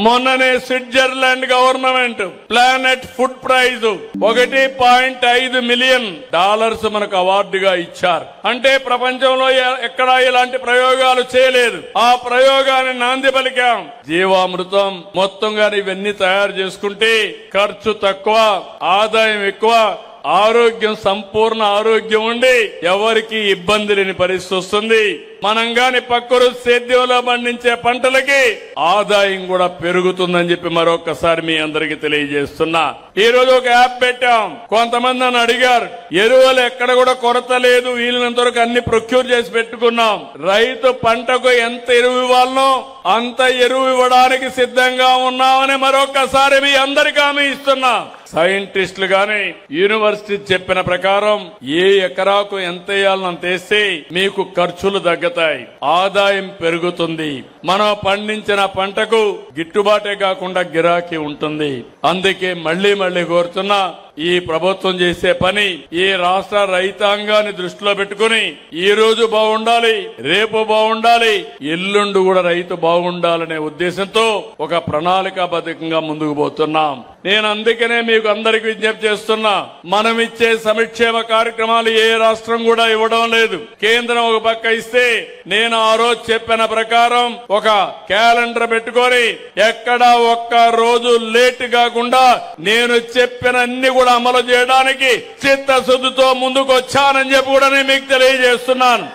మొన్ననే Switzerland government planet food praise $1.5 million మనకు అవార్డుగా ఇచ్చారు. అంటే ప్రపంచంలో ఎక్కడా ఇలాంటి ప్రయోగాలు చేయలేదు. ఆ ప్రయోగాన్ని నాంది పలికాం. జీవామృతం మొత్తంగా ఇవన్నీ తయారు చేసుకుంటే ఖర్చు తక్కువ, ఆదాయం ఎక్కువ, ఆరోగ్యం సంపూర్ణ ఆరోగ్యం ఉండి ఎవరికి ఇబ్బంది లేని పరిస్థితి వస్తుంది. మనం గాని పక్కరు సేద్యంలో పండించే పంటలకి ఆదాయం కూడా పెరుగుతుందని చెప్పి మరొకసారి మీ అందరికి తెలియజేస్తున్నా. ఈ రోజు ఒక యాప్ పెట్టాం. కొంతమంది నన్ను అడిగారు, ఎరువులు ఎక్కడ కూడా కొరత లేదు, వీలైనంత వరకు అన్ని ప్రొక్యూర్ చేసి పెట్టుకున్నాం. రైతు పంటకు ఎంత ఎరువు ఇవ్వాలనో అంత ఎరువు ఇవ్వడానికి సిద్ధంగా ఉన్నామని మరొకసారి మీ అందరికీ హామీ ఇస్తున్నా. సైంటిస్టులు గాని యూనివర్సిటీ చెప్పిన ప్రకారం ఏ ఎకరాకు ఎంత వేయాలని అంత వేస్తే మీకు ఖర్చులు తగ్గుతాయి, ఆదాయం పెరుగుతుంది, మనం పండించిన పంటకు గిట్టుబాటే కాకుండా గిరాకీ ఉంటుంది. అందుకే మళ్లీ కోరుతున్నా, ఈ ప్రభుత్వం చేసే పని ఈ రాష్ట్ర రైతాంగాన్ని దృష్టిలో పెట్టుకుని ఈ రోజు బాగుండాలి, రేపు బాగుండాలి, ఎల్లుండి కూడా రైతు బాగుండాలనే ఉద్దేశంతో ఒక ప్రణాళికాబద్ధంగా ముందుకు పోతున్నాం. నేను అందుకనే మీకు అందరికి విజ్ఞప్తి చేస్తున్నా, మనం ఇచ్చే సంక్షేమ కార్యక్రమాలు ఏ రాష్ట్రం కూడా ఇవ్వడం లేదు. కేంద్రం ఒక పక్క ఇస్తే నేను ఆ రోజు చెప్పిన ప్రకారం ఒక క్యాలెండర్ పెట్టుకొని ఎక్కడా ఒక్క రోజు లేట్ కాకుండా నేను చెప్పిన అన్ని కూడా అమలు చేయడానికి చిత్తశుద్ధితో ముందుకు వచ్చానని చెప్పి కూడా నేను మీకు తెలియజేస్తున్నాను.